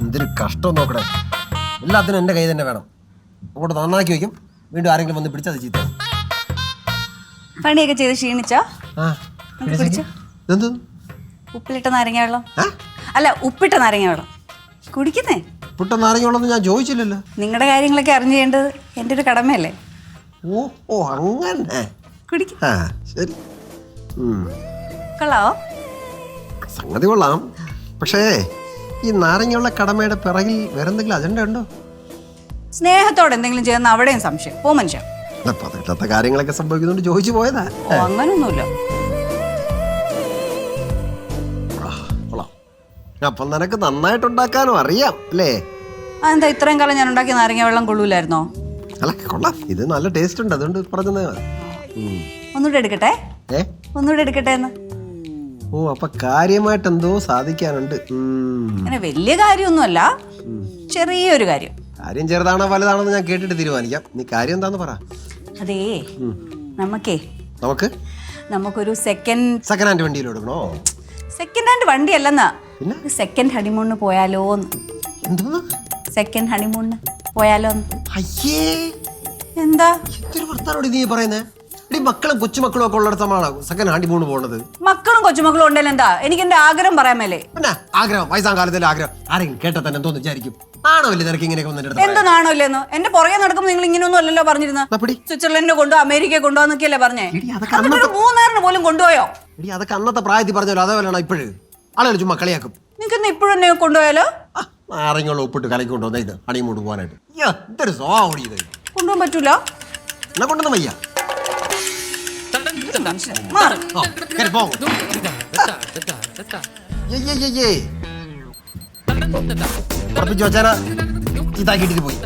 എന്തൊരു കഷ്ടം നോക്കണേ. എല്ലാത്തിനും എൻ്റെ കൈ തന്നെ വേണം. അങ്ങോട്ട് നന്നാക്കി വയ്ക്കും, വീണ്ടും ആരെങ്കിലും വന്ന് പിടിച്ചത് ചീത്ത. പണിയൊക്കെ ചെയ്ത് ക്ഷീണിച്ചോ? എന്ത് ഉപ്പിലിട്ട നാരങ്ങ വെള്ളം? അല്ല, ഉപ്പിട്ട നാരങ്ങ വെള്ളം കുടിക്കുന്നേ. ഉപ്പിട്ട നാരങ്ങ വെള്ളം ഞാൻ ചോദിച്ചില്ലല്ലോ. നിങ്ങളുടെ കാര്യങ്ങളൊക്കെ അറിഞ്ഞു ചെയ്യേണ്ടത് എൻ്റെ ഒരു കടമയല്ലേ? ഓ അങ്ങനെ കുടിക്ക. ശരി, കൊള്ളാവോ? സംഗതി കൊള്ളാം. പക്ഷേ ഈ നാരങ്ങയുള്ള കടമയുടെ പിറകിൽ വേറെ എന്തെങ്കിലും അജണ്ട ഉണ്ടോ? സ്നേഹത്തോടെ എന്തെങ്കിലും ചെയ്യുന്ന അവിടെയും സംശയം. പോ മനുഷ്യ. പതില്ലാത്ത കാര്യങ്ങളൊക്കെ സംഭവിക്കുന്നുണ്ട് ചോദിച്ചു പോയതാ. അങ്ങനൊന്നുമില്ല. അപ്പൊ നിനക്ക് നന്നായിട്ടുണ്ടാക്കാനും അറിയാം അല്ലേ? അതെന്താ ഇത്രയും കാലം ഞാൻ ഉണ്ടാക്കിയ നാരങ്ങ വെള്ളം കൊള്ളൂലായിരുന്നോ? അല്ല കൊള്ളാം, ഇത് നല്ല ടേസ്റ്റ് ഉണ്ട്, അതുകൊണ്ട് പറഞ്ഞത്. ഒന്നുകൂടെ എടുക്കട്ടെ? ഒന്നുകൂടെ എടുക്കട്ടെ എന്ന്. ഓ, അപ്പൊ കാര്യമായിട്ട് എന്തോ സാധിക്കാനുണ്ട്. അങ്ങനെ വലിയ കാര്യമൊന്നുമല്ല, ചെറിയൊരു കാര്യം. കാര്യം ചെറുതാണോ വലുതാണോ ഞാൻ കേട്ടിട്ട് തീരുമാനിക്കാം. നീ കാര്യം എന്താന്ന് പറ. അതേ, നമുക്കൊരു സെക്കൻഡ് ഹാൻഡ് വണ്ടിയിൽ എടുക്കണോ? സെക്കൻഡ് ഹാൻഡ് വണ്ടി അല്ലെന്നാ, സെക്കൻഡ് ഹണിമൂണിന് പോയാലോന്ന്. സെക്കൻഡ് ഹണിമൂണിന് പോയാലോന്ന്. എന്താ നീ പറയുന്നേ? മക്കളും കൊച്ചുമക്കളും ഒക്കെ ഉള്ളിടത്താണ് സെക്കൻഡ് ഹണിമൂൺ പോണത്. മക്കളും കൊച്ചുമക്കളും ഉണ്ടല്ലോ. എന്താ, എനിക്ക് എന്റെ ആഗ്രഹം പറയാമല്ലേ? പിന്നെ ആഗ്രഹം, വയസ്സാം കാലത്തിലെ ആഗ്രഹം ആരെങ്കിലും കേട്ടാ തന്നെ എന്തോന്ന് വിചാരിക്കും? ആണോല്ലേ നിനക്ക് ഇങ്ങനെയൊക്കെ? എന്തോ നാണോല്ലേന്നോ? എന്റെ പുറകെ നടക്കുമ്പോൾ നിങ്ങൾ ഇങ്ങനെയൊന്നും അല്ലല്ലോ പറഞ്ഞിരുന്നത്. സ്വിറ്റ്സർലൻഡിനെ കൊണ്ടോ അമേരിക്കയെ കൊണ്ടുപോകാന്നൊക്കെയല്ലേ പറഞ്ഞേ? മൂന്നാറിന് പോലും കൊണ്ടുപോയോ? അതൊക്കെ അന്നത്തെ പ്രായത്തിൽ പറഞ്ഞല്ലോ, അതേപോലെയാണ് ഇപ്പോഴും ആളുകൾ ചുമ്മാ കളിയാക്കും. നിങ്ങൾക്ക് ഇപ്പോഴും എന്നെ കൊണ്ടുപോയാലോ? ആരെങ്കിലും ഉപ്പിട്ട് കലക്കി കൊണ്ടുവന്ന ഇത് ഹണിമൂൺ പോകാനായിട്ട് എന്തൊരു സ്വഭാവം ഇത്. കൊണ്ടുപോകാൻ പറ്റൂല എന്നാ കൊണ്ടൊന്നും വയ്യ. പോയി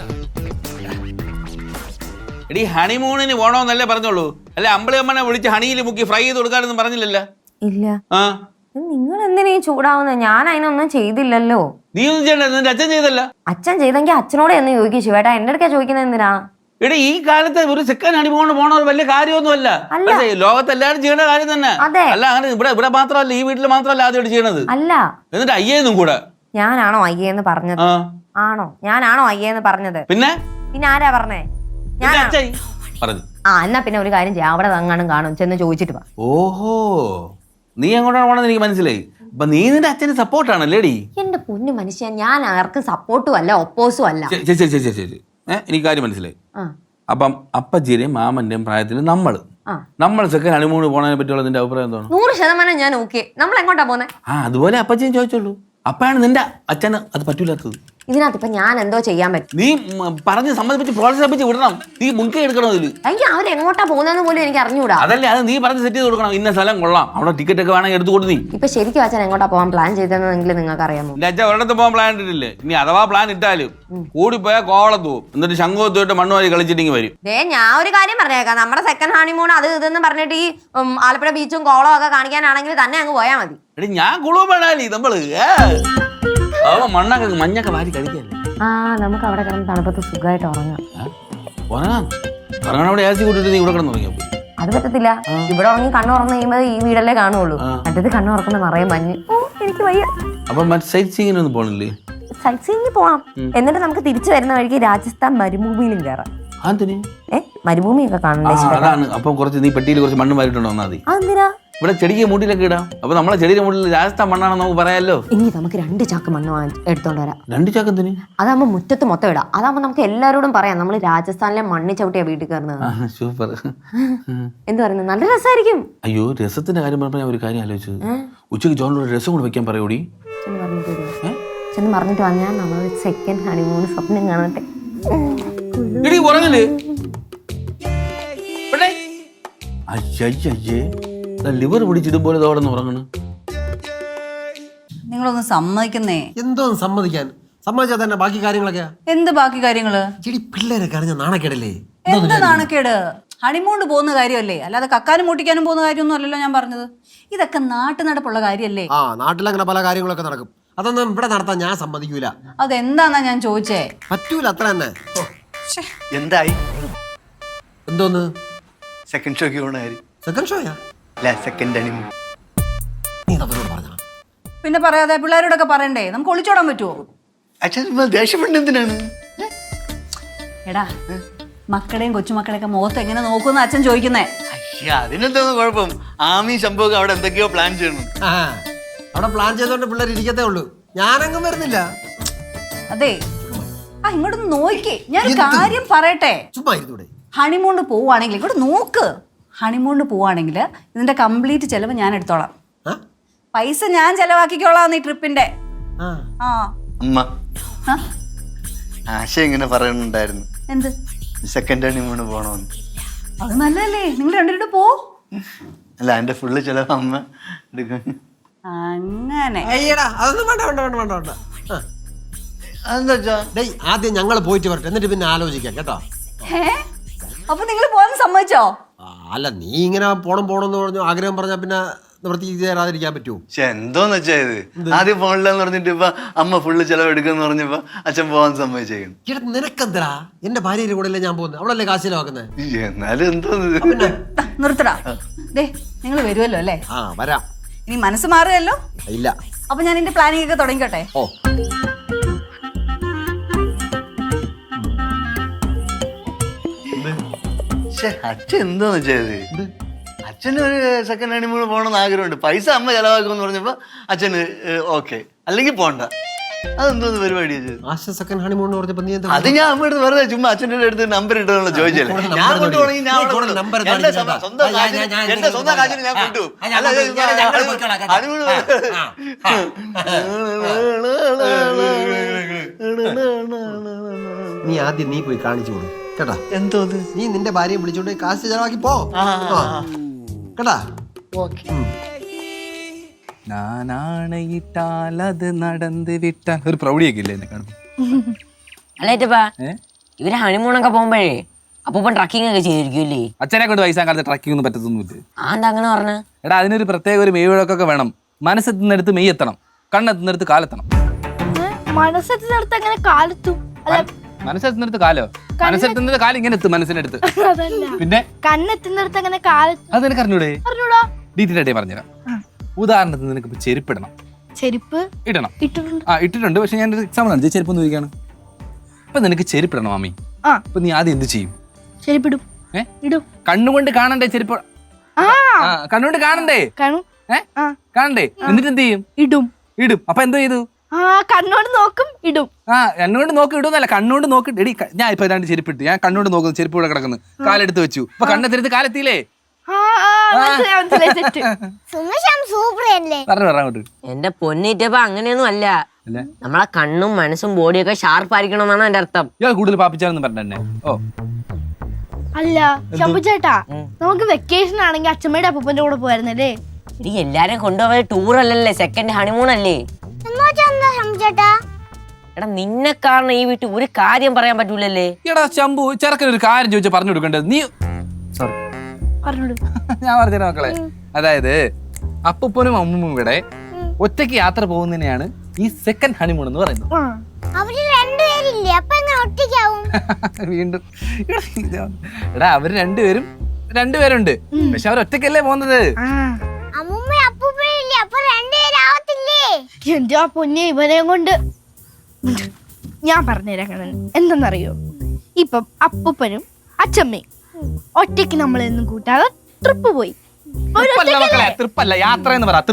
എടി ഹണിമൂണിന് പോണോന്നല്ലേ പറഞ്ഞോളൂ, അല്ലെ അമ്പളിയമ്മനെ വിളിച്ച് ഹണിയിൽ മുക്കി ഫ്രൈ ചെയ്ത് കൊടുക്കാനൊന്നും പറഞ്ഞില്ലല്ലോ. ഇല്ല. നിങ്ങൾ എന്തിനാ ചൂടാവുന്നത്? ഞാൻ അതിനൊന്നും ചെയ്തില്ലല്ലോ. നീ ഒന്നും ചെയ്യണ്ട, നിന്റെ അച്ഛൻ ചെയ്തല്ല. അച്ഛൻ ചെയ്തെങ്കിൽ അച്ഛനോട് എന്ന് ചോദിക്കും ശിവേട്ടാ, എന്റെ അടുക്കാ ചോദിക്കുന്നത് എന്തിനാ? എടി ഈ കാലത്ത് ഒരു സെക്കൻഡ് ഹണിമൂണിന് പോണ ഒരു വലിയ കാര്യമൊന്നുമല്ല. ലോകത്ത് എല്ലാവരും ചെയ്യേണ്ട കാര്യം തന്നെ. അല്ല അങ്ങനെ ഇവിടെ മാത്രമല്ല, ഈ വീട്ടിൽ മാത്രമല്ല ആദ്യമായിട്ട് ചെയ്യണത്. അല്ല എന്നിട്ട് അയ്യേന്നും കൂടെ ഞാനാണോ അയ്യേന്ന് പറഞ്ഞത്? ആണോ? ഞാനാണോ അയ്യേന്ന് പറഞ്ഞത്? പിന്നെ ആരാ പറഞ്ഞേ? എന്നാ പിന്നെ ഒരു കാര്യം ചെയ്യാം, അവിടെ അങ്ങാനും കാണും, ചെന്ന് ചോദിച്ചിട്ട് വാ. ഓഹോ, നീ എങ്ങോട്ടാണ് പോണെന്ന് എനിക്ക് മനസ്സിലായി. അപ്പൊ നീ നിന്റെ അച്ഛന് സപ്പോർട്ടാണല്ലേടി? എന്റെ പൊന്നു മനുഷ്യ, ഞാൻ ആർക്കും സപ്പോർട്ടും അല്ല ഒപ്പോസും അല്ല. ശരി, എനിക്ക് കാര്യം മനസ്സിലായി. അപ്പം അപ്പച്ചിയുടെയും മാമന്റെയും പ്രായത്തിൽ നമ്മൾ സെക്കൻഡ് ഹണിമൂണ് പോണതിനെ പറ്റിയുള്ള നിന്റെ അഭിപ്രായം എന്താണ്? 100% ഞാൻ ഓക്കെ. നമ്മൾ എങ്ങോട്ടാ പോന്നെ? അതുപോലെ അപ്പച്ചിയും ചോദിച്ചോളൂ. അപ്പഴാണ് നിന്റെ അച്ഛന് അത് പറ്റൂലാത്തത്. ഇതിനകത്ത് ഇപ്പൊ ഞാൻ എന്തോ ചെയ്യാൻ പറ്റും? നീ പറഞ്ഞ് സമ്മതിപ്പിച്ച് പ്രോത്സാഹിപ്പിച്ച് വിടണം. നീ മുൻകൈ എടുക്കണം ഇതില്. എനിക്ക് അവരെങ്ങോട്ടാ പോകുന്നതെന്ന് പോലും എനിക്ക് അറിഞ്ഞൂടാ. അതല്ലേ, അത് നീ പറഞ്ഞ് സെറ്റ് ചെയ്ത് കൊടുക്കണം. ഇന്ന സ്ഥലം കൊള്ളാം, അവിടെ ടിക്കറ്റ് ഒക്കെ വേണമെങ്കിൽ എടുത്തു കൊടു. നീ ഇപ്പൊ ശരിക്കും അച്ഛൻ എങ്ങോട്ടാ പോകാൻ പ്ലാൻ ചെയ്തതെന്നെങ്കിലും നിങ്ങൾക്ക് അറിയാമോ? എന്റെ അച്ഛൻ ഒരിടത്ത് പോകാൻ പ്ലാൻ ഇട്ടിട്ടില്ലേ. ഇനി അഥവാ പ്ലാൻ ഇട്ടാലും കൂടിപ്പോയാൽ കോവളത്ത് പോകും, എന്നിട്ട് ശംഖുവത്തോട്ട് മണ്ണ് വാരി കളിച്ചിട്ടെങ്കിൽ വരും. ഞാൻ ഒരു കാര്യം പറഞ്ഞേക്കാം, നമ്മുടെ സെക്കൻഡ് ഹണിമൂൺ അത് ഇതെന്ന് പറഞ്ഞിട്ട് ഈ ആലപ്പുഴ ബീച്ചും കോളവും ഒക്കെ കാണിക്കാനാണെങ്കിൽ തന്നെ അങ്ങ് പോയാൽ മതി. എടി ഞാൻ കുളുവണാലി നമ്മള് മണ്ണൊക്കെ മഞ്ഞൊക്കെ വാരി കഴിക്കല്ലേ. നമുക്ക് അവിടെ കിടന്ന് തണുപ്പത്ത് സുഖമായിട്ട് ഉറങ്ങാം. അവിടെ ആസി കൂട്ടിട്ട് നീ ഇവിടെ കിടന്നുറങ്ങിയോ? അത് പറ്റത്തില്ല. ഇവിടെ ഉറങ്ങി കണ്ണുറന്ന് കഴിയുമ്പോൾ ഈ വീടല്ലേ കാണുള്ളൂ. മറ്റേത് കണ്ണുറക്കുന്ന നിറയെ മഞ്ഞ്. എനിക്ക് വയ്യ. അപ്പൊ മറ്റേ സൈറ്റ് സീയിങ്ങിനൊന്നും പോണില്ലേ? സൈറ്റ് സീയിങ്ങിന് പോവാം. എന്നിട്ട് നമുക്ക് തിരിച്ചു വരുന്ന വഴിക്ക് രാജസ്ഥാൻ മരുഭൂമിയിലും കയറാം. മരുഭൂമിയൊക്കെ കാണണ്ടേ? അപ്പൊ കുറച്ച് നീ പെട്ടിയിൽ കുറച്ച് മണ്ണ് മാറിയിട്ടുണ്ടോ? അതെന്തിനാ? ഇവിടെ ചെടിക്ക് മൂട്ടിലൊക്കെ ഇടാം. അപ്പൊ നമ്മളെ ചെടിയുടെ മൂട്ടിൽ രാജസ്ഥാൻ മണ്ണാണെന്ന് നമുക്ക് പറയാമല്ലോ. ഇനി നമുക്ക് 2 ചാക്ക് മണ്ണ് എടുത്തോണ്ട് വരാം. 2 ചാക്ക് എന്തിന്? അതാകുമ്പോ മുറ്റത്ത് മൊത്തം ഇടാം. അതാകുമ്പോ നമുക്ക് എല്ലാവരോടും പറയാം നമ്മൾ രാജസ്ഥാനിലെ മണ്ണി ചവിട്ടിയാ വീട്ടിൽ കയറുന്നത്. സൂപ്പർ. എന്ത് പറയുന്നത്? നല്ല രസമായിരിക്കും. അയ്യോ, രസത്തിന്റെ കാര്യം പറഞ്ഞാൽ ഞാൻ ഒരു കാര്യം ആലോചിച്ചത്. ഉച്ചയ്ക്ക് ജോണിനോട് രസം കൂടെ വെക്കാൻ പറയൂടി. ചെന്ന് പറഞ്ഞിട്ട് വന്നാൽ നമ്മൾ സെക്കൻഡ് ഹണിമൂൺ സ്വപ്നം കാണട്ടെ. ലിവർ പിടിച്ചിടുമ്പോൾ ഉറങ്ങണ്. നിങ്ങളൊന്ന് സമ്മതിക്കുന്നേ. എന്തോ സമ്മതിക്കാൻ? സമ്മതിച്ചാൽ തന്നെ ബാക്കി കാര്യങ്ങളൊക്കെ. എന്ത് ബാക്കി കാര്യങ്ങള്? പിള്ളേരൊക്കെ അറിഞ്ഞ നാണക്കേടല്ലേ? എന്ത് നാണക്കേട്? ഹണിമൂണ് പോകുന്ന കാര്യമല്ലേ, അല്ലാതെ കക്കാനും മൂട്ടിക്കാനും പോകുന്ന കാര്യമൊന്നും അല്ലല്ലോ ഞാൻ പറഞ്ഞത്. ഇതൊക്കെ നാട്ടു നടപ്പുള്ള കാര്യമല്ലേ? നാട്ടിലങ്ങനെ പല കാര്യങ്ങളൊക്കെ നടക്കും. അതൊന്നും ഇവിടെ നടത്താൻ ഞാൻ സമ്മതിക്കൂല. അതെന്താന്നാ ഞാൻ ചോദിച്ചേ? പറ്റൂല, അത്ര തന്നെ. എന്തായി? എന്തോന്ന് സെക്കൻഡ് ഷോക്ക് പോണ കാര്യം? സെക്കൻഡ് ഷോയാ? അല്ല, സെക്കൻഡ് ഹണിമൂൺ. നീ അവരോട് പറഞ്ഞ പിന്നെ പറയാതെ പിള്ളേരോടൊക്കെ പറയണ്ടേ? നമുക്ക് ഒളിച്ചോടാൻ പറ്റുമോ? അച്ഛൻ ദേഷ്യപ്പെട്ട് എന്തിനാണ്? എടാ, മക്കളെയും കൊച്ചുമക്കളെയൊക്കെ മുഖത്ത് എങ്ങനെ നോക്കുന്ന അച്ഛൻ ചോദിക്കുന്നേ. അതിനെന്താ കുഴപ്പം? ആമി ശംഭവൊക്കെ അവിടെ എന്തൊക്കെയോ പ്ലാൻ ചെയ്യണം. അവിടെ പ്ലാൻ ചെയ്തോണ്ട് പിള്ളേർ ഇരിക്കത്തേ ഉള്ളൂ. ഞാനങ്ങും വരുന്നില്ല. അതെ, ഇങ്ങോട്ടൊന്ന് നോക്കിക്കേ. ഞാൻ കാര്യം പറയട്ടെ. ചുമ്മാ ഇരുന്നൂടെ? ഹണിമൂണിന് പോവാണെങ്കിൽ ഇങ്ങോട്ട് നോക്ക്. ഹണിമൂണിന് പോവാണെങ്കിൽ ഇതിന്റെ കംപ്ലീറ്റ് ചെലവ് ഞാൻ എടുത്തോളാം. പൈസ ഞാൻ ചെലവാക്കിക്കോളാം ഈ ട്രിപ്പിന്റെ. അമ്മ, ആശ ഇങ്ങനെ പറയുന്നുണ്ടായിരുന്നു, എന്ത് സെക്കൻഡ് ഹണിമൂണ് പോണോന്ന്. അത് നല്ലല്ലേ, നിങ്ങൾ രണ്ടുപേരും പോ. അല്ല, എന്റെ ഫുള്ള് ചെലവ് അമ്മ എടുക്കും. അങ്ങനെ അയ്യടാ, അതൊന്നും വേണ്ട വേണ്ട വേണ്ട വേണ്ട വേണ്ട. അതെന്താ വെച്ചാ? ഡേയ്, ആദ്യം ഞങ്ങൾ പോയിട്ട് വരട്ടെ, എന്നിട്ട് പിന്നെ ആലോചിക്കാം കേട്ടോ. അപ്പൊ നിങ്ങൾ പോകാൻ സമ്മതിച്ചോ? അല്ല, നീ ഇങ്ങനെ പോണെന്ന് പറഞ്ഞു ആഗ്രഹം പറഞ്ഞാ പിന്നെ നിവൃത്തി തരാതിരിക്കാൻ പറ്റുമോ? പക്ഷെ എന്തോന്ന് വെച്ചാ ഇത്? ആദ്യം ഫോണിലെന്ന് പറഞ്ഞിട്ട് ഇപ്പൊ അമ്മ ഫുള്ള് ചെലവ് എടുക്കുമെന്ന് പറഞ്ഞപ്പോ അച്ഛൻ പോവാൻ സമ്മതിച്ചേക്കണം. നിനക്കെന്തരാ? എന്റെ ഭാര്യയുടെ കൂടെ അല്ലേ ഞാൻ പോകുന്നത്, അവളല്ലേ കാശ് ചെലവാക്കുന്നത്. എന്നാലും എന്തോന്ന് നിർത്തടാ. ദേ, നിങ്ങൾ വരുമല്ലോ അല്ലേ? വരാം. ഇനി മനസ്സ് മാറുകയല്ലോ? ഇല്ല. അപ്പൊ ഞാൻ എന്റെ പ്ലാനിങ് ഒക്കെ തുടങ്ങിക്കോട്ടെ. ഓ, അച്ഛൻ എന്തോന്ന് വെച്ചാത്? അച്ഛന് ഒരു സെക്കൻഡ് ഹണിമൂൺ പോകണമെന്ന് ആഗ്രഹമുണ്ട്. പൈസ അമ്മ ചെലവാക്കുമെന്ന് പറഞ്ഞപ്പോ അച്ഛന് ഓക്കെ, അല്ലെങ്കിൽ പോണ്ട. അതെന്തോന്ന് പരിപാടി? ആശ സെക്കൻഡ് ഹണിമൂൺ പറഞ്ഞപ്പോ നീ അത് ഞാൻ അമ്മ എടുത്ത് വെറുതെ ചുമ്മാ അച്ഛൻ്റെ അടുത്ത് നമ്പർ ഇട്ടതെന്നുള്ള ചോദിച്ചല്ലേ. ഞാൻ കൊണ്ടുപോകണമെങ്കിൽ എന്റെ സ്വന്തം കാശിന് ഞാൻ കൊണ്ടുപോകും. നീ ആദ്യം നീ പോയി കാണിച്ചു കൊടു കേട്ടാ. എന്തോ നീ നിന്റെ ഭാര്യയെ വിളിച്ചോണ്ട് കാശ് ചെലവാക്കി പോ കേട്ടാ. ഞാനാണയിട്ടാൽ അത് നടന്ന് വിട്ടാൽ ഒരു പ്രൗഢിയൊക്കെ ഇല്ലേ എന്നെ കാണുമ്പോ? അല്ലേറ്റപ്പാ, ഇവര് ഹണിമൂണൊക്കെ പോകുമ്പോഴേ അപ്പൂപ്പൻ ട്രക്കിംഗ് ഒക്കെ ചെയ്തിരിക്കുമല്ലേ? അച്ഛനെ കൊണ്ട് വയസ്സാൻ കാലത്ത് ട്രക്കിംഗ് ഒന്നും പറ്റത്തൊന്നുമില്ല. എന്താ അങ്ങനെ പറഞ്ഞ? എടാ, അതിനൊരു പ്രത്യേക ഒരു മെയ്വഴക്കൊക്കെ വേണം. മനസ്സെത്തുന്നിടത്ത് മെയ് എത്തണം, കണ്ണെത്തുന്നിടത്ത് കാലെത്തണം. മനസ്സെത്തുന്നിടത്ത് അങ്ങനെ കാലെത്തും? മനസ്സെത്തുന്നിടത്ത് കാലോ? മനസ്സെത്തുന്നത് കാലം ഇങ്ങനെ എത്തും മനസ്സിനടുത്ത്. പിന്നെ കണ്ണെത്തുന്നിടത്ത് അങ്ങനെ കാലെത്തും? അത് നിനക്ക് അറിഞ്ഞൂടെ? ഡീറ്റെയിൽ ആയിട്ട് പറഞ്ഞുതരാം. ഉദാഹരണത്തിന് നിനക്ക് ഇപ്പൊ ചെരുപ്പിടണം. ചെരുപ്പ് ഇടണം. ഇട്ടിട്ടുണ്ട്. ഇട്ടിട്ടുണ്ട്. പക്ഷെ ഞാനൊരു എക്സാമ്പിൾ ആണ്, ചെരുപ്പ് ഒന്ന് ചോദിക്കാണ്. ഇപ്പൊ നിനക്ക് ചെരുപ്പിടണം മാമി. അപ്പൊ നീ ആദ്യം എന്ത് ചെയ്യും? ചെരുപ്പിടും. ഇടും. കണ്ണുകൊണ്ട് കാണണ്ടേ ചെരുപ്പ്? കണ്ണുകൊണ്ട് കാണണ്ടേ? കാണണ്ടേ? എന്നിട്ട് എന്ത് ചെയ്യും? ഇടും. ഇടും. അപ്പൊ എന്തോ ചെയ്തു? കണ്ണോട് നോക്കും, ഇടും. കണ്ണുകൊണ്ട് നോക്കി ഇടുന്നല്ല, കണ്ണുകൊണ്ട് നോക്കി. എടി, ഞാൻ ഇപ്പൊ രണ്ട് ചെരുപ്പിട്ട് ഞാൻ കണ്ണോട് നോക്കുന്നു, ചെരുപ്പ് ഇവിടെ കിടക്കുന്നു, കാലെടുത്ത് വെച്ചു. അപ്പൊ കണ്ണെത്തിരുത്ത് കാലെത്തിയില്ലേ? എന്റെ പൊന്നിറ്റപ്പ അങ്ങനെയൊന്നും അല്ല. നമ്മളെ കണ്ണും മനസ്സും ബോഡിയൊക്കെ ഷാർപ്പ് ആയിരിക്കണം എന്നാണ് എന്റെ അർത്ഥം. ഇയാൾ കൂടുതൽ പാപ്പിച്ചാണെന്ന് പറഞ്ഞെ. ഓ അല്ല ശംഭു ചേട്ടാ, നമുക്ക് വെക്കേഷൻ ആണെങ്കിൽ അച്ഛമ്മയുടെ അപ്പൂപ്പന്റെ കൂടെ പോയിരുന്നല്ലേ? ഇനി എല്ലാരും കൊണ്ടുപോയ ടൂർ അല്ലല്ലേ, സെക്കൻഡ് ഹണിമൂൺ അല്ലേ? എടാ, നിന്നെ കാരണം ഈ വീട്ടിൽ ഒരു കാര്യം പറയാൻ പറ്റൂലല്ലേ? എടാ ശംഭു, ചെറുക്കനൊരു കാര്യം ചോദിച്ചാൽ പറഞ്ഞു കൊടുക്കേണ്ടത് നീ. സോറി, ഞാൻ പറഞ്ഞുതരാം മക്കളെ. അതായത് അപ്പൂപ്പനും അമ്മൂമ്മയും ഇവിടെ ഒറ്റയ്ക്ക് യാത്ര പോകുന്നതിനെയാണ് ഈ സെക്കൻഡ് ഹണിമൂൺ എന്ന് പറയുന്നത്. വീണ്ടും എടാ, അവര് രണ്ടുപേരുണ്ട്, പക്ഷെ അവർ ഒറ്റയ്ക്കല്ലേ പോകുന്നത്. എന്റെ ആ പൊന്നെ, ഇവനെയും കൊണ്ട് ഞാൻ പറഞ്ഞുതരാം എന്തെന്നറിയോ. ഇപ്പം അപ്പൂപ്പനും അച്ഛമ്മയും ഒറ്റയ്ക്ക് നമ്മളെന്നും കൂട്ടാതെ ട്രിപ്പ് പോയി. യാത്ര എന്ന് പറയാം.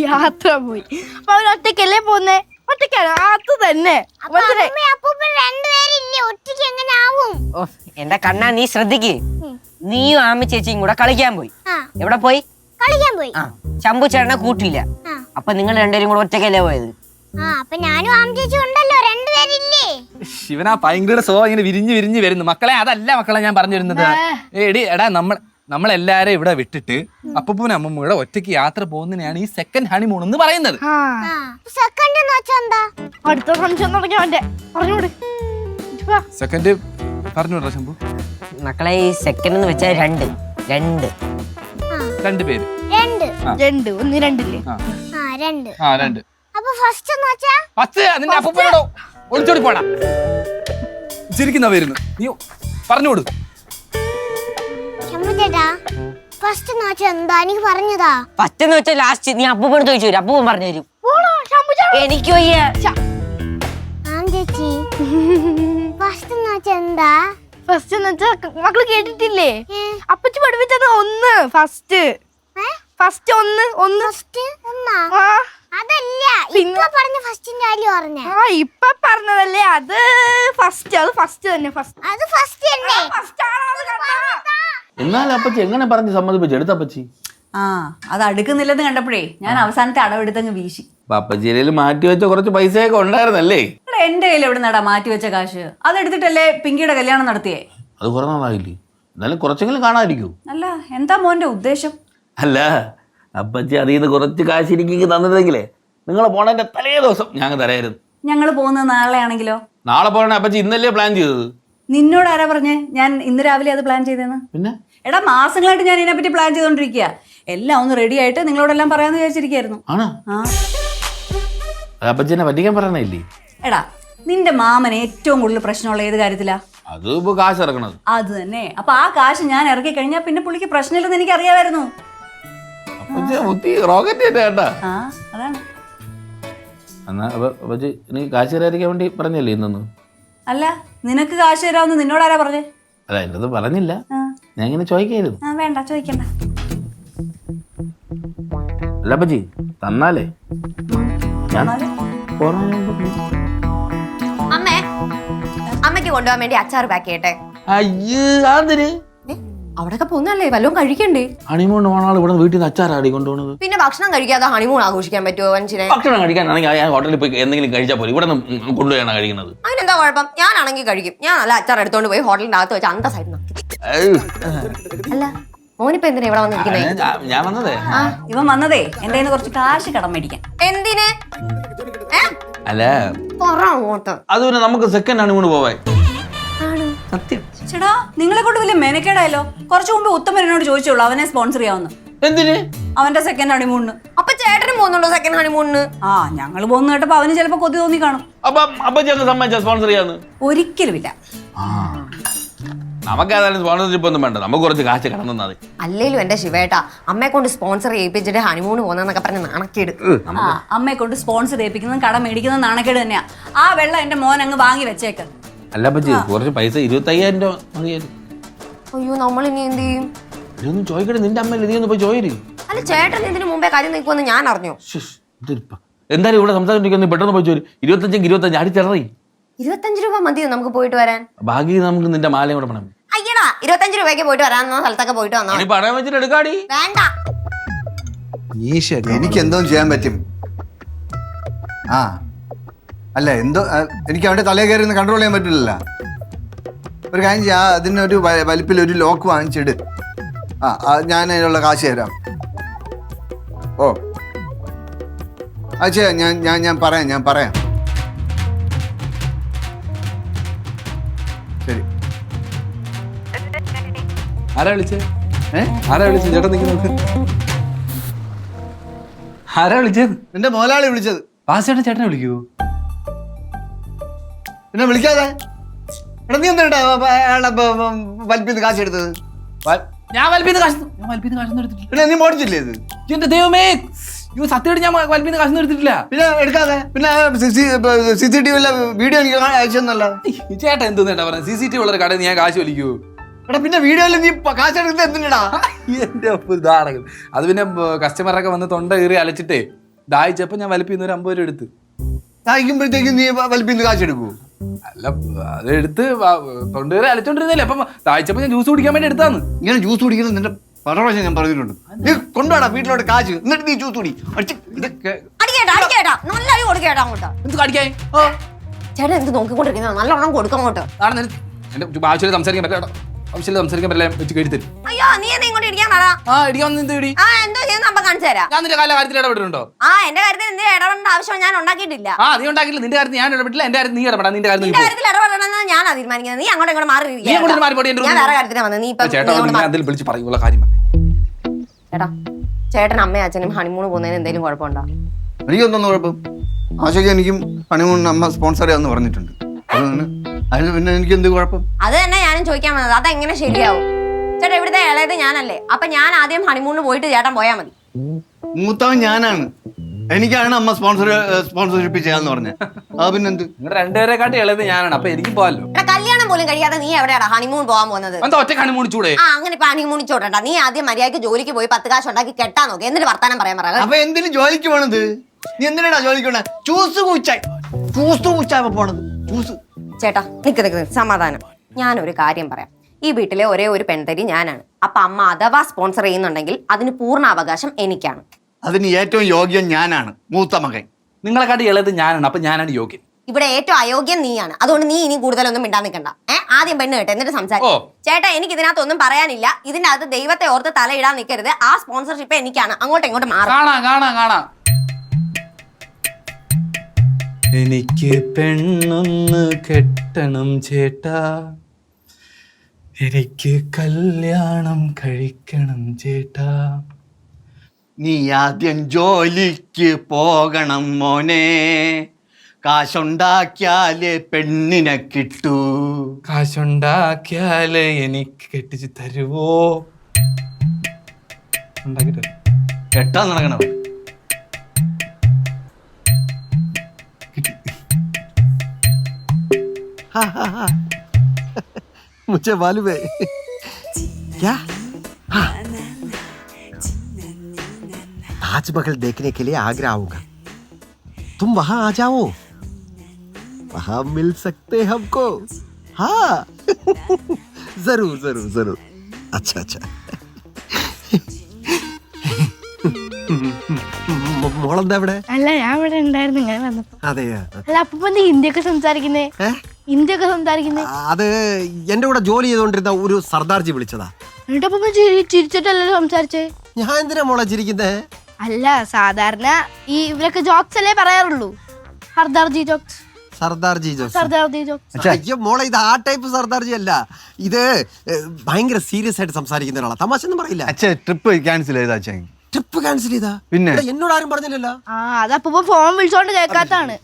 യാത്ര പോയി. അപ്പൊ അവർ ഒറ്റയ്ക്കല്ലേ പോന്നേ? ഒറ്റയ്ക്കാണ്. അത് തന്നെ. എന്റെ കണ്ണാ, നീ ശ്രദ്ധിക്ക്. നീയും ആമി ചേച്ചിയും കൂടെ കളിക്കാൻ പോയി. എവിടെ പോയി? കളിക്കാൻ പോയി. ശംഭു ചേട്ടനെ കൂട്ടിയില്ല. അപ്പൊ നിങ്ങൾ രണ്ടുപേരും കൂടെ ഒറ്റയ്ക്കല്ലേ പോയത്? അപ്പൊ ഞാനും ആമി ചേച്ചി ഉണ്ടല്ലോ, രണ്ടുപേരില്ലേ? ശിവനാ ഭയങ്കര സോ ഇങ്ങനെ വിരിഞ്ഞ് വരുന്നു. മക്കളെ, അതല്ല മക്കളെ ഞാൻ പറഞ്ഞു വരുന്നത്. എടാ, നമ്മളെല്ലാരും ഇവിടെ വിട്ടിട്ട് അപ്പൂപ്പനും അമ്മൂമ്മ ഇവിടെ ഒറ്റയ്ക്ക് യാത്ര പോകുന്നതിനെയാണ് ഈ സെക്കൻഡ് ഹണിമൂൺ എന്ന് പറയുന്നത്. അടുത്ത സംശയം തുടങ്ങിയവന്റെ പറഞ്ഞോട്. സെക്കൻഡ് പറഞ്ഞോടാ ശംഭു. മക്കളെ, ഈ സെക്കൻഡ് എന്ന് വെച്ചാൽ രണ്ട് പേര്. രണ്ട് ഒന്ന് രണ്ടില്ലേ? രണ്ട്. അപ്പൊ ഫസ്റ്റ് എന്ന് വെച്ചാ ഫസ്റ്റ് നിന്റെ അപ്പൂപ്പനോടോ ഒളിച്ചോടി പോടാ. ചിരിക്കുന്ന വരുന്നു, നീ പറഞ്ഞോട്. ഫസ്റ്റ് എന്ന് വെച്ചാ എന്താ? എനിക്ക് പറഞ്ഞതാ. ഫസ്റ്റ് എന്ന് വെച്ചാൽ ലാസ്റ്റ്. നീ അപ്പൂപ്പൻ ചോദിച്ചു തരും, അപ്പൂപ്പൻ പറഞ്ഞു തരും. എനിക്ക് വയ്യ. ആം ചേച്ചി ഫസ്റ്റ് എന്ന് വെച്ചാ എന്താ? ഫസ്റ്റ് എന്ന് വെച്ചാ മക്കള് കേട്ടിട്ടില്ലേ? അപ്പച്ചി പഠിപ്പിച്ചത് 1 ഫസ്റ്റ്. ഫസ്റ്റ് 1 ഫസ്റ്റ് ഒന്നാ? ആ അതല്ല ഇപ്പൊ പറഞ്ഞ ഫസ്റ്റിന്റെ കാര്യം പറഞ്ഞ. ആ ഇപ്പൊ പറഞ്ഞതല്ലേ അത് ഫസ്റ്റ്. അത് ഫസ്റ്റ് തന്നെ. ഫസ്റ്റ് അത് ഫസ്റ്റ് തന്നെ. ഫസ്റ്റ് ആണോ അത് കണ്ടാ? എന്നാലും അപ്പച്ചി എങ്ങനെ പറഞ്ഞ് സമ്മതിപ്പിച്ചു എടുത്തപ്പച്ചി? ആ അത് അടുക്കുന്നില്ലെന്ന് കണ്ടപ്പോഴേ ഞാൻ അവസാനത്തെ അടവെടുത്തങ്ങ് വീശി. അപ്പൊ അപ്പച്ചിയിൽ മാറ്റി വെച്ച കുറച്ച് പൈസയൊക്കെ ഉണ്ടായിരുന്നല്ലേ? എടാ, എന്റെ കയ്യിൽ എവിടെ നടാ മാറ്റി വെച്ച കാശ്? അതെടുത്തിട്ടല്ലേ പിങ്കിയുടെ കല്യാണം നടത്തിയേ. അത് കുറെ നാളായില്ലേ? എന്നാലും കുറച്ചെങ്കിലും കാണാതിരിക്കൂ. അല്ല എന്താ മോന്റെ ഉദ്ദേശം? അല്ല അപ്പച്ചി അതിൽ നിന്ന് കുറച്ച് കാശ് എനിക്ക് തന്നിരുന്നെങ്കിലേ നിങ്ങളെ പോണതിന്റെ തലേ ദിവസം ഞങ്ങൾ തരായിരുന്നു. ഞങ്ങൾ പോകുന്നത് നാളെ ആണെങ്കിലോ? നാളെ പോകണേ അപ്പച്ചി ഇന്നല്ലേ പ്ലാൻ ചെയ്തത്? നിന്നോട് ആരാ പറഞ്ഞേ ഞാൻ ഇന്ന് രാവിലെ അത് പ്ലാൻ ചെയ്തേന്ന്? പിന്നെ എടാ മാസങ്ങളായിട്ട് ഞാൻ ഇതിനെപ്പറ്റി പ്ലാൻ ചെയ്തോണ്ടിരിക്കുക. എല്ലാം ഒന്ന് റെഡി ആയിട്ട് നിങ്ങളോടെല്ലാം പറയാന്ന് വിചാരിച്ചിരിക്കായിരുന്നു. ആണോ? ആ അത് അപ്പച്ചിനെ പറ്റിക്കാൻ പറയണില്ലേ? എടാ നിന്റെ മാമൻ ഏറ്റവും കൂടുതൽ പ്രശ്നമുള്ള ഏത് കാര്യത്തിലാ? അത് ഇപ്പൊ കാശ് ഇറക്കണത്. അത് തന്നെ. അപ്പൊ ആ കാശ് ഞാൻ ഇറക്കി കഴിഞ്ഞാൽ പിന്നെ പുള്ളിക്ക് പ്രശ്നമില്ലെന്ന് എനിക്ക് അറിയാമായിരുന്നു. അപ്പച്ചി ബുദ്ധി റോക്കറ്റ് കേട്ടാ. ആ അതാണ്. എന്നാ അപ്പച്ചി നീ കാശ് തരാതിരിക്കാൻ വേണ്ടി പറഞ്ഞല്ലേ ഇന്നൊന്ന്? അല്ല നിനക്ക് കാശ് തരാമെന്ന് നിന്നോടാരാ പറഞ്ഞേ? അല്ല എൻ്റെ അത് പറഞ്ഞില്ല, ആ. ഞാൻ ഇങ്ങനെ ചോദിക്കായിരുന്നു. ആ വേണ്ട ചോദിക്കണ്ട. അല്ല അപ്പച്ചി തന്നാലേ ഞാൻ അമ്മേ, അമ്മയ്ക്ക് കൊണ്ടുപോകാൻ വേണ്ടി അച്ചാർ പാക്ക് ചെയ്യട്ടെ. അയ്യേ അതിന് അവിടെയൊക്കെ പോകുന്നല്ലേ, വല്ലതും കഴിക്കണ്ടേ? ഹണിമൂൺ പോണാൾ ഇവിടെ വീട്ടിൽ നിന്ന് അച്ചാറാടി കൊണ്ടുപോകുന്നത്. പിന്നെ ഭക്ഷണം കഴിക്കാതെ ഹണിമൂൺ ആഘോഷിക്കാൻ പറ്റുമോ മനുഷ്യനെ? ഭക്ഷണം കഴിക്കാനാണെങ്കിൽ ഞാൻ ഹോട്ടലിൽ പോയി എന്തെങ്കിലും കഴിച്ചാൽ പോലെ ഇവിടെ നിന്ന് കൊണ്ടുപോയാണ് കഴിക്കുന്നത്. അതിനെന്താ കുഴപ്പം? ഞാനാണെങ്കിൽ കഴിക്കും. ഞാൻ നല്ല അച്ചാർ എടുത്തോണ്ട് പോയി ഹോട്ടലിന്റെ അകത്ത് വെച്ച് അന്തസ്സായിരുന്നു. അല്ല മോനിപ്പോ എന്തിനാ ഇവിടെ വന്നിരിക്കുന്നത്? ഞാൻ വന്നതേ ഇവൻ വന്നതേ എന്റെ കയ്യിൽ കുറച്ച് കാശ് കടം മേടിക്കാൻ. എന്തിന്? അല്ല പറ അങ്ങോട്ട്. അത് പിന്നെ നമുക്ക് സെക്കൻഡ് ഹണിമൂൺ പോവാൻ. സത്യം ചേടാ നിങ്ങളെ കൊണ്ട് വലിയ മെനക്കേടായല്ലോ. കുറച്ചു മുമ്പ് ഉത്തമനോട് ചോദിച്ചോളൂ അവനെ സ്പോൺസർ ചെയ്യാവുന്ന. എന്തിന്? അവന്റെ സെക്കൻഡ് ഹണിമൂണിന്. അപ്പൊ ചേട്ടനും പോകുന്നുണ്ടോ സെക്കൻഡ് ഹണിമൂണിന്? ആ ഞങ്ങള് പോകുന്ന കേട്ടപ്പോ അവന് ചിലപ്പോ കൊതി തോന്നി കാണും. അപ്പൊ ഞങ്ങൾ സമ്മതിച്ച സ്പോൺസർ ചെയ്യാന്ന്? ഒരിക്കലുമില്ല. നമുക്ക് ഏതായാലും സ്പോൺസർഷിപ്പ് ഒന്നും വേണ്ട, നമുക്ക് കുറച്ച് കാശ് കടം തന്നാൽ മതി. അല്ലേലും എന്റെ ശിവേട്ടാ അമ്മയെ കൊണ്ട് സ്പോൺസർ ചെയ്യിപ്പിച്ചിട്ട് ഹണിമൂണ് പോകുന്നൊക്കെ പറഞ്ഞ് നാണക്കേട്. ആ അമ്മയെ കൊണ്ട് സ്പോൺസർ ചെയ്യിപ്പിക്കുന്നതും കടം മേടിക്കുന്നതും നാണക്കേട് തന്നെയാ. ആ വെള്ളം എന്റെ മോൻ അങ്ങ് വാങ്ങി വെച്ചേക്ക്. അല്ല പറ്റി കുറച്ച് പൈസ 25,000 രൂപ മതിയായിരുന്നു. അയ്യോ നമ്മൾ ഇനി എന്ത് ചെയ്യും? ഇതൊന്നും ചോദിക്കട്ടെ, നിന്റെ അമ്മയില്ല, നീ ഒന്ന് പോയി ചോദിക്കും. അല്ല ചേട്ടൻ ഇതിന് മുമ്പേ കാര്യം നിൽക്കുമെന്ന് ഞാൻ അറിഞ്ഞു. എന്തായാലും ഇവിടെ സംസാരിക്കാൻ പെട്ടെന്ന് പോയി ചോദിക്കും. 25 അടിച്ചിററി. 25 രൂപ മതിയോ നമുക്ക് പോയിട്ട് വരാൻ? ബാക്കി നമുക്ക് നിന്റെ മാലയും കൂടെ പണം. അയ്യടാ 25 രൂപയ്ക്ക് പോയിട്ട് വരാൻ സ്ഥലത്തൊക്കെ പോയിട്ട് വന്നോ. പണം വെച്ചിട്ട് എടുക്കാടി. വേണ്ട. എനിക്ക് എന്തോ ചെയ്യാൻ പറ്റും. ആ അല്ല എന്തോ എനിക്ക് അവന്റെ തലേ കയറി ഒന്ന് കൺട്രോൾ ചെയ്യാൻ പറ്റില്ലല്ലോ. ഒരു കാര്യം ചെയ്യാം, അതിനൊരു വലിപ്പിൽ ഒരു ലോക്ക് വാങ്ങിച്ചിട്. ഞാൻ അതിനുള്ള കാശ് തരാം. ഓ അത് ഞാൻ പറയാം. ശരി. ആരാ വിളിച്ചേ? ആരാ വിളിച്ചത്? ചേട്ടൻ നിൽക്കുന്നു. ആരാ വിളിച്ചത്? എന്റെ മോലാളി വിളിച്ചത്. വാസുചേട്ടൻ ചേട്ടനെ വിളിക്കൂ. പിന്നെ വിളിക്കാതെ എടാ നീ എന്താ വലിപ്പിന്ന് കാശ് എടുത്തത്? ഞാൻ വലിപ്പിന്ന് കാശൊന്നും എടുത്തിട്ടില്ല. പിന്നെ നീ മോടിച്ചില്ലേ ഇത്? എന്റെ ദൈവമേ, സത്യമായിട്ട് ഞാൻ വലിപ്പിന്ന് കാശൊന്നും എടുത്തിട്ടില്ല. പിന്നെ എടുക്കാതെ പിന്നെ CCTV വീഡിയോ എനിക്ക് അയച്ചെന്നല്ല. ചേട്ടൻ എന്തെന്നാ പറഞ്ഞത്? CCTV ഉള്ള കടയിൽ നീ ഞാൻ കാശ് വലിക്കൂ? എടാ പിന്നെ വീഡിയോയിൽ നീ കാശ് എടുക്കുന്നത് എന്തിനാ? എന്റെ ഇതാണെങ്കിൽ അത് പിന്നെ കസ്റ്റമറൊക്കെ വന്ന് തൊണ്ട കയറി അലച്ചിട്ടേ ദാഹിച്ചപ്പോ ഞാൻ വലിപ്പിന്ന് ഒരു 50 രൂപ എടുത്ത്. ദാഹിക്കുമ്പോഴത്തേക്കും നീ വലിപ്പിന്ന് കാശ് എടുക്കൂ? അല്ല അത് എടുത്ത് തൊണ്ട കയറി അലച്ചോണ്ടിരുന്നില്ലേ, അപ്പം ദാഹിച്ചപ്പോ ഞാൻ ജ്യൂസ് കുടിക്കാൻ വേണ്ടി എടുത്താന്ന്. ഇങ്ങനെ ജ്യൂസ് കുടിക്കുന്നത് നിന്റെ പല പ്രാവശ്യം ഞാൻ പറഞ്ഞിട്ടുണ്ട്. നീ കൊണ്ടുപോടാ വീട്ടിലോട്ട് കാശ്, എന്നിട്ട് നീ ജ്യൂസ് കുടി. അടിക്കേട്ടാ നല്ല അടി കൊടുക്കേട്ടാ അങ്ങോട്ട്. എന്ത് കാണിക്കാൻ? ചേട്ടൻ എന്ത് നോക്കിക്കൊണ്ടിരിക്കുന്ന? നല്ലോണം കൊടുക്കും അങ്ങോട്ട്. എന്റെ ആവശ്യമില്ല സംസാരിക്കാൻ പറ്റില്ല. ആവശ്യമില്ല സംസാരിക്കാൻ പറ്റില്ല. വെച്ച് കഴുത്തരും. അയ്യോ നീ എന്താ ഇങ്ങോട്ട് ഇടിക്കാൻ പറ. ഇടിക്കാൻ എന്ത് ഇടി? എന്തോ ചെയ്യുന്ന അമ്മ കാണിച്ചു തരാം. ഞാൻ നിന്റെ കാര്യത്തിൽ ഇടപെട്ടിട്ടുണ്ടോ? എന്റെ കാര്യത്തിൽ എന്ത് ഇടപെടേണ്ട ആവശ്യം ഞാൻ ഉണ്ടാക്കിയിട്ടില്ല. നീ ഉണ്ടാക്കില്ല. നിന്റെ കാര്യത്തിൽ ഞാൻ ഇടപെട്ടില്ല. എന്റെ കാര്യത്തിൽ നീ ഇടപെടാം. നിന്റെ കാര്യത്തിൽ ഇടപെടണമെന്ന് ഞാനാ തീരുമാനിക്കുന്നത്. നീ അങ്ങോട്ട് ഇങ്ങോട്ട് മാറി ഞാൻ വേറെ കാര്യത്തിനാ വന്നത്. നീ ചേട്ടാ വിളിച്ച് പറയുള്ള കാര്യം ചേട്ടാ ചേട്ടൻ അമ്മയും അച്ഛനും ഹണിമൂൺ പോകുന്നതിന് എന്തെങ്കിലും കുഴപ്പമുണ്ടോ? എനിക്കൊന്നും കുഴപ്പം. ആശയ്ക്ക് എനിക്കും ഹണിമൂണിന് അമ്മ സ്പോൺസർ ചെയ്യാന്ന് പറഞ്ഞിട്ടുണ്ട്. അതിന് പിന്നെ എനിക്ക് എന്ത് കുഴപ്പം? അത് തന്നെ ഞാനും ചോദിക്കാൻ വന്നത്. അതെങ്ങനെ ശരിയാവും? ചേട്ടാ ഇവിടുത്തെ ഇളയത് ഞാനല്ലേ, അപ്പൊ ഞാൻ ആദ്യം ഹണിമൂണിന് പോയിട്ട് ചേട്ടൻ പോയാൽ മതി. മൂത്തവൻ ഞാനാണ്. എനിക്കാണ് അമ്മ സ്പോൺസർഷിപ്പ് ചെയ്യാന്ന് പറഞ്ഞത്. ആ പിന്നെന്ത്? നിങ്ങളുടെ രണ്ടുപേരെ കാട്ടി ഇളയത് ഞാനാണ്, അപ്പൊ എനിക്ക് പോവാല്ലോ. എടാ കല്യാണം പോലും കഴിയാതെ നീ എവിടെയാടാ ഹണിമൂൺ പോകാൻ പോകുന്നത്? എന്താ ഒറ്റ ഹണിമൂണിച്ചൂടെ? ആ അങ്ങനെ ഇപ്പൊ ഹണിമൂണിച്ചോട്ടണ്ട. നീ ആദ്യം മര്യാദയ്ക്ക് ജോലിക്ക് പോയി 10 കാശ് ഉണ്ടാക്കി കെട്ടാൻ നോക്കി, എന്നിട്ട് വർത്താനം പറയാൻ പറയാം. അപ്പൊ എന്തിനു ജോലിക്ക് പോണത്? നീ എന്തിനാ ജോലിക്ക് പോണേ? ചൂസ് കൂച്ചായപ്പോ പോണത്. ചൂസ്. ചേട്ടാ നിക്ക് സമാധാനം. ഞാനൊരു കാര്യം പറയാം. ഈ വീട്ടിലെ ഒരേ ഒരു പെൺതരി ഞാനാണ്. അപ്പൊ അമ്മ അഥവാ സ്പോൺസർ ചെയ്യുന്നുണ്ടെങ്കിൽ അതിന് പൂർണ്ണ അവകാശം എനിക്കാണ്. അതിന് ഏറ്റവും യോഗ്യം ഞാനാണ്, മൂത്ത മകൻ. നിങ്ങളെ കാട്ടി ഇളയത് ഞാനാണ്, അപ്പൊ ഞാനാണ് യോഗ്യൻ. ഇവിടെ ഏറ്റവും അയോഗ്യം നീയാണ്. അതുകൊണ്ട് നീ ഇനി കൂടുതലൊന്നും മിണ്ടാൻ നിൽക്കണ്ട. ആദ്യം പെണ്ണ് കേട്ടെ, എന്നിട്ട് സംസാരിക്കും. ചേട്ടാ എനിക്ക് ഇതിനകത്തൊന്നും പറയാനില്ല. ഇതിന്റെ അകത്ത് ദൈവത്തെ ഓർത്ത് തലയിടാൻ നിൽക്കരുത്. ആ സ്പോൺസർഷിപ്പ് എനിക്കാണ്. അങ്ങോട്ടും ഇങ്ങോട്ടും മാറും. കാണാം. എനിക്ക് പെണ്ണൊന്ന് കെട്ടണം ചേട്ടാ, എനിക്ക് കല്യാണം കഴിക്കണം ചേട്ടാ. നീ ആദ്യം ജോലിക്ക് പോകണം മോനെ, കാശുണ്ടാക്കിയാലേ പെണ്ണിനെ കിട്ടൂ. കാശുണ്ടാക്കിയാല് എനിക്ക് കെട്ടിച്ച് തരുവോ? ഉണ്ടാക്കിട്ട് കെട്ടാൻ നടക്കണം. मुझे मालूम है क्या? हाँ। ताजमहल देखने के लिए आगरा आऊंगा, तुम वहां आ जाओ, वहां मिल सकते हमको. हाँ जरूर जरूर जरूर. अच्छा മോളെന്താ ഇവിടെ? അല്ല ഞാൻ ഇവിടെ ഉണ്ടായിരുന്നു ഇങ്ങനെ വന്നപ്പോ. അതെയാ? അല്ല അപ്പൊ ഹിന്ദിയൊക്കെ സംസാരിക്കുന്നേ? ഹിന്ദിയൊക്കെ സംസാരിക്കുന്നേ? അത് എന്റെ കൂടെ ജോലി ചെയ്തോണ്ടിരുന്ന ഒരു സർദാർജി വിളിച്ചതാ. എന്നിട്ടപ്പൊ ചിരിച്ചിട്ടല്ലോ സംസാരിച്ചേ? ഞാൻ എന്തിനാ മോളെ ചിരിക്കുന്നേ? അല്ല സാധാരണ ഈ ഇവരൊക്കെ ജോക്സ് അല്ലേ പറയാറുള്ളൂ. സർദാർജി ജോക്സ്. അയ്യോ മോളെ, ഇത് ആ ടൈപ്പ് സർദാർജി അല്ല. ഇത് ഭയങ്കര സീരിയസ് ആയിട്ട് സംസാരിക്കുന്ന ഒരാളാ. തമാശ ഒന്നും പറയില്ല. അച്ഛാ ട്രിപ്പ് ക്യാൻസൽ ചെയ്താ? അച്ഛൻ ട്രിപ്പ് ക്യാൻസൽ ചെയ്താ? പിന്നെ എന്നോട് ആരും പറഞ്ഞില്ലല്ലോ. അതപ്പോ ഫോൺ വിളിച്ചോണ്ട് കേൾക്കാത്താണ്.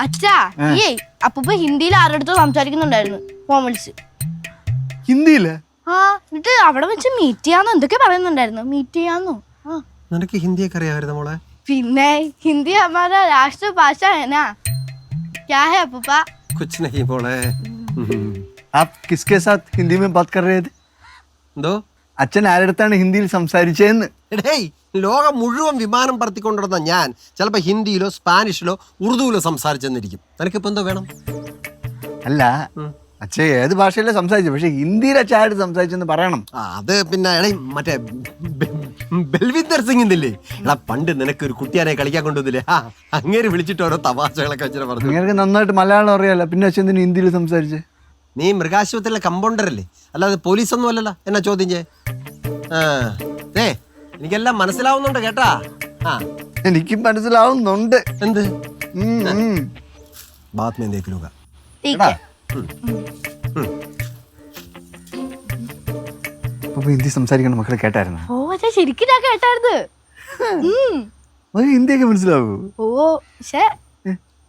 അച്ഛാ ഈ അപ്പൂപ്പ ഹിന്ദിയിൽ ആരുടെ സംസാരിക്കുന്നുണ്ടായിരുന്നു ഫോൺ വിളിച്ച്. ഹിന്ദിയില്? ആ എന്നിട്ട് അവിടെ വെച്ച് മീറ്റ് ചെയ്യാന്നോ എന്തൊക്കെ പറയുന്നുണ്ടായിരുന്നു. മീറ്റ് ചെയ്യാന്നോ? നിനക്ക് ഹിന്ദിയൊക്കെ അറിയാമായിരുന്നു മോളെ? പിന്നെ ഹിന്ദി हमारा राष्ट्र भाषा है ना. क्या है अपूपा? कुछ नहीं മോളെ. आप किसके साथ हिंदी में बात कर रहे थे? എന്തോ? അച്ഛൻ ആരടുത്താണ് ഹിന്ദിയിൽ സംസാരിച്ചതെന്ന്. എടേയ്, ലോകം മുഴുവൻ വിമാനം പറത്തിക്കൊണ്ടിരുന്ന ഞാൻ ചിലപ്പോ ഹിന്ദിയിലോ സ്പാനിഷിലോ ഉറുദുവിലോ സംസാരിച്ചെന്നിരിക്കും. നിനക്കിപ്പോ എന്തോ വേണം? അല്ല അച്ഛൻ ഏത് ഭാഷയിലാണ് സംസാരിച്ചത്, പക്ഷെ ഹിന്ദിയിൽ അച്ഛൻ ആര് സംസാരിച്ചെന്ന് പറയണം. അത് പിന്നെ എടേ മറ്റേ ബൽവിന്ദർ സിംഗ് ഇന്നില്ലേ? എടാ പണ്ട് നിനക്ക് ഒരു കുട്ടിയാനെ കളിക്കാൻ കൊണ്ടുവന്നില്ലേ? അങ്ങേര് വിളിച്ചിട്ട് ഓരോ തമാശകളൊക്കെ അച്ഛനെ പറഞ്ഞു. നിങ്ങൾക്ക് നന്നായിട്ട് മലയാളം അറിയാലോ, പിന്നെ അച്ഛൻ എന്തിനു ഹിന്ദിയിൽ സംസാരിച്ചേ? നീ മൃഗാശുപത്രിയിലെ കമ്പൗണ്ടർ അല്ലേ, അല്ലാതെ പോലീസൊന്നും അല്ലല്ലോ എന്നാ ചോദ്യം ചെയ്യേ. എനിക്കെല്ലാം മനസ്സിലാവുന്നുണ്ട് കേട്ടാ. എനിക്കും മനസ്സിലാവുന്നുണ്ട്. എന്ത്? ബാത് മേ ദേഖ് ലൂംഗാ. ഹിന്ദി സംസാരിക്കണം മക്കളെ കേട്ടായിരുന്നു? ഓ അച്ഛാ ശരിക്കും ഞാൻ കേട്ടായിരുന്നു. ഹിന്ദിയൊക്കെ മനസ്സിലാവൂ? ഓ പക്ഷെ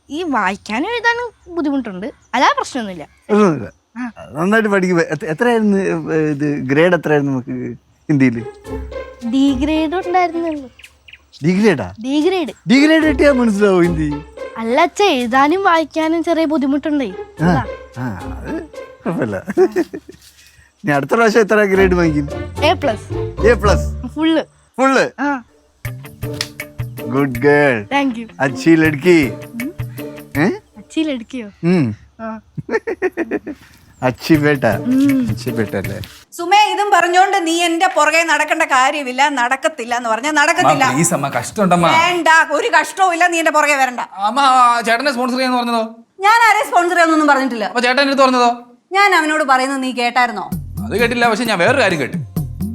ഈ വായിക്കാനും എഴുതാനും ബുദ്ധിമുട്ടുണ്ട്. അല്ലാ പ്രശ്നമൊന്നുമില്ല. നന്നായിട്ട് പഠിക്കും. എത്രയായിരുന്നു ഇത് ഗ്രേഡ്? എത്രയായിരുന്നു നമുക്ക് ഹിന്ദിയിൽ? ഡി ഗ്രേഡ് ഉണ്ടായിരുന്നുള്ളൂ. ഡി ഗ്രേഡാ? ഡി ഗ്രേഡ് കിട്ടിയാ മനസ്സിലാവോ ഹിന്ദി? അല്ല അച്ഛ എഴുതാനും വായിക്കാനും ചെറിയ ബുദ്ധിമുട്ടുണ്ടേ. കുഴപ്പമില്ല. ഞാൻ അടുത്ത പ്രാവശ്യം എത്ര ഗ്രേഡ് വാങ്ങിക്കും? A+ full. Good girl. Thank you. അച്ഛി ലഡ്കി. അച്ഛി ലഡ്കിയോ? അച്ഛി ബേട്ട. അച്ഛി ബേട്ട അല്ലേ? സുമേ ഇതും പറഞ്ഞോണ്ട് നീ എന്റെ പുറകെ നടക്കേണ്ട കാര്യമില്ല. നടക്കത്തില്ല എന്ന് പറഞ്ഞാൽ നടക്കത്തില്ല. വേണ്ട, ഒരു കഷ്ടവും ഇല്ല. നീ എന്റെ പുറകെ വരണ്ട. ചേട്ടനെ സ്പോൺസർ ചെയ്യാന്ന് പറഞ്ഞതോ? ഞാൻ ആരെ സ്പോൺസർ ചെയ്യാന്നൊന്നും പറഞ്ഞിട്ടില്ല. അപ്പൊ ചേട്ടൻ എടുത്ത് പറഞ്ഞതോ? ഞാൻ അവനോട് പറയുന്നത് നീ കേട്ടായിരുന്നോ? അത് കേട്ടില്ല. പക്ഷെ ഞാൻ വേറൊരു കാര്യം കേട്ടു.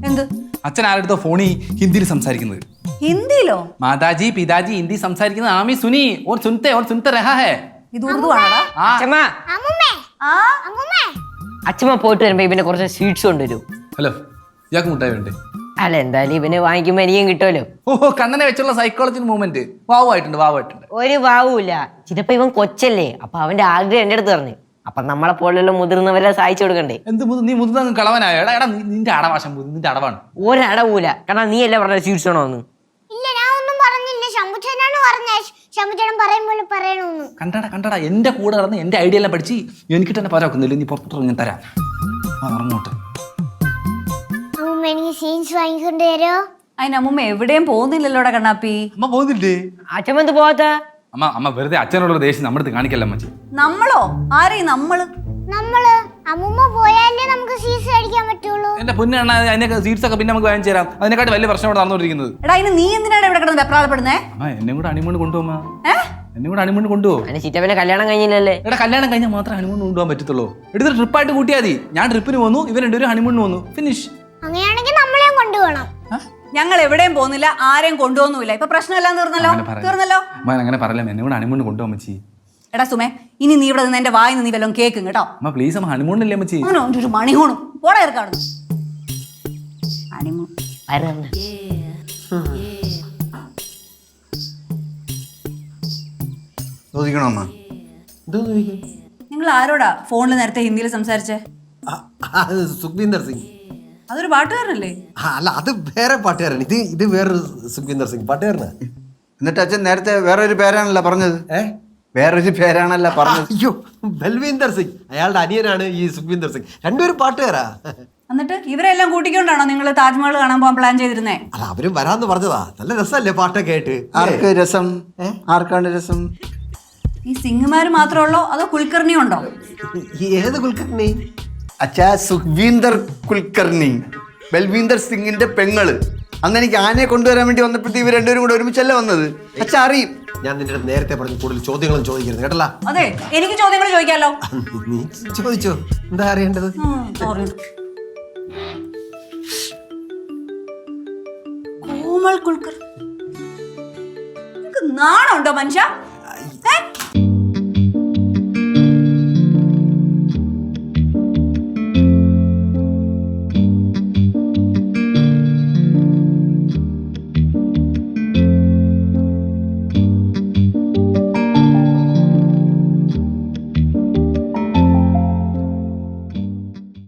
എന്ത്? അച്ഛൻ ആരെടുത്തോ ഫോണിൽ ഹിന്ദിയിൽ സംസാരിക്കുന്നത്. ഹിന്ദിയിലോ? മാതാജി പിതാജി ഹിന്ദി സംസാരിക്കുന്നത് ആമി സുനി ഓർ സുനത്തെ രഹാ ഹേ. ഇത് ഉറുദു ആണടാ. അച്ഛമ്മ പോയിട്ട് വരുമ്പോ ഇവനെ കുറച്ച് സ്വീറ്റ്സ് കൊണ്ടുവരും. ഹലോ, ഇയാൾക്ക് മുട്ടായി വേണ്ടേ? അല്ല എന്തായാലും ഇവന് വാങ്ങിക്കുമ്പോ എനിക്കും കിട്ടുമല്ലോ. ഓഹോ, കണ്ണനെ വെച്ചുള്ള സൈക്കോളജി മൂവ്മെന്റ്. വാവായിട്ടുണ്ട്. ഒരു വാവുമില്ല. ചിലപ്പോ ഇവൻ കൊച്ചല്ലേ, അപ്പൊ അവന്റെ ആഗ്രഹം എന്റെ അടുത്ത് പറഞ്ഞു. അപ്പൊ നമ്മളെ പോലെയുള്ള മുതിർന്നവരെ സഹായിച്ചു കൊടുക്കണ്ടേ? എന്ത് നീ മുതിർന്ന കളവനായ? എടാ നിന്റെ അടവാശം നിന്റെ അടവാണ്. ഒരടവൂല. കാരണം നീ അല്ലേ പറഞ്ഞ സ്വീറ്റ്സ് ആണോന്ന്? ഇല്ല ഞാൻ ഒന്നും പറഞ്ഞില്ല. ശംഭുച്ചനാണ് പറഞ്ഞത്. പോലെ പറയണമെന്ന്. കണ്ടടാ എന്റെ കൂടെ നടന്ന് എന്റെ ഐഡിയ എല്ലാം പഠിച്ച് എനിക്ക് തന്നെ പരാക്കുന്നില്ല. നീ പുറത്തോട്ട് ഞാൻ തരാം. അങ്ങോട്ട് അമ്മ എനിക്ക് സീൻസ് വാങ്ങിക്കൊണ്ട് തരോ? അതിന് അമ്മൂമ്മ എവിടെയും പോകുന്നില്ലല്ലോടെ കണ്ണാപ്പി. അമ്മ പോകുന്നില്ലേ? അച്ഛൻ പോകാത്ത അമ്മ വെറുതെ അച്ഛനോടുള്ള ദേഷ്യം നമ്മുടെ അടുത്ത് കാണിക്കല്ല അമ്മച്ചി. നമ്മളോ? ആരെയും നമ്മള്? നമ്മള് അമ്മൂമ്മ പോയാലേ നമുക്ക് സീൻസ് അടിക്കാൻ പറ്റുള്ളൂ. എന്റെ പൊന്നാണ് അതിനൊക്കെ സീറ്റ്സ് ഒക്കെ പിന്നെ നമുക്ക് വാങ്ങിച്ചു തരാം. അതിനെക്കാട്ടി വലിയ പ്രശ്നം ഇവിടെ നടന്നുകൊണ്ടിരിക്കുന്നത്. എടാ അതിന് നീ എന്തിനാണ് ഇവിടെ കിടന്ന് വെപ്രാളപ്പെടുന്നേ? അമ്മ എന്നെ കൂടെ ഹണിമൂൺ കൊണ്ടുപോകും. എന്നെ കൂടെ ഹണിമൂൺ കൊണ്ടുപോകും. ചിറ്റപ്പനെ കല്യാണം കഴിഞ്ഞില്ലല്ലേ? എടാ കല്യാണം കഴിഞ്ഞാൽ മാത്രം ഹണിമൂൺ കൊണ്ടുപോകാൻ പറ്റത്തുള്ളൂ. എടുത്ത് ട്രിപ്പായിട്ട് കൂട്ടിയാൽ മതി. ഞാൻ ട്രിപ്പിന് പോന്നു, ഇവർ രണ്ടുപേരും ഹണിമൂണിന് പോന്നു. ഫിനിഷ്. അങ്ങനെയാണെങ്കിൽ നമ്മളെയും കൊണ്ടുപോകണം. ഞങ്ങൾ എവിടെയും പോകുന്നില്ല, ആരെയും കൊണ്ടുപോകുന്നില്ല. ഇപ്പൊ പ്രശ്നമെല്ലാം തീർന്നല്ലോ. അമ്മ അങ്ങനെ പറയല്ലേ, എന്നെ കൂടെ ഹണിമൂൺ കൊണ്ടുപോകാൻ മച്ചി. എടാ സുമേ, ഇനി നീ ഇവിടെ നിന്ന് എന്റെ വായിന്ന് നീ വല്ലതും കേൾക്കും കേട്ടോ. അമ്മ പ്ലീസ് അമ്മ ഹണിമൂണില്ലേ മച്ചി? ഒരു മണിഹോണും പോടെ കാണുന്നു. ഹണിമൂൺ ചോദിക്കണോ അമ്മ? നിങ്ങൾ ആരോടാ ഫോണിൽ നേരത്തെ ഹിന്ദിയിൽ സംസാരിച്ചേ? സുഖ്വീന്ദർ സിംഗ്. അതൊരു പാട്ടുകാരനല്ലേ? അല്ല, അത് വേറെ പാട്ടുകാരൻ. ഇത് വേറൊരു സുഖ്വീന്ദർ സിംഗ് പാട്ടുകാരനാ. എന്നിട്ട് അച്ഛൻ നേരത്തെ വേറൊരു പേരാണല്ലോ പറഞ്ഞത്. വേറൊരു പേരാണല്ല പറഞ്ഞത്. അയ്യോ, ബൽവീന്ദർ സിംഗ്. അയാളുടെ അനിയനാണ് ഈ സുഖ്വീന്ദർ സിംഗ്. രണ്ടുപേരും പാട്ടുകാരാ. എന്നിട്ട് ഇവരെല്ലാം കൂട്ടിക്കൊണ്ടാണോ നിങ്ങൾ താജ്മഹൽ കാണാൻ പോകാൻ പ്ലാൻ ചെയ്തിരുന്നേ? അല്ല, അവരും വരാന്ന് പറഞ്ഞതാ. നല്ല രസമല്ലേ പാട്ടൊക്കെ ആയിട്ട്? ആർക്ക് രസം? ആർക്കാണ് രസം? ഈ സിംഗുമാര് മാത്രമേ ഉള്ളോ അതോ കുൽക്കർണിയും ഉണ്ടോ? ഏത് കുൽക്കർണി? അച്ഛാ, സുഖ്വീന്ദർ കുൽക്കർണി, ബൽവീന്ദർ സിംഗിന്റെ പെങ്ങള്. അന്ന് എനിക്ക് ആനയെ കൊണ്ടുവരാൻ വേണ്ടി വന്നപ്പോഴത്തെ ഇവർ രണ്ടുപേരും കൂടെ ഒരുമിച്ചല്ല വന്നത്. അച്ഛാ അറിയും. ഞാൻ നിന്റെ നേരത്തെ പറഞ്ഞു കൂടുതൽ ചോദ്യങ്ങളും ചോദിക്കരുത് കേട്ടല്ല. അതെ, എനിക്ക് ചോദ്യങ്ങൾ ചോദിക്കാലോ. നീ ചോദിച്ചോ, എന്താ അറിയേണ്ടത്? കോമൾ കുൽക്കർ, നാണുണ്ടോ മനുഷ്യ?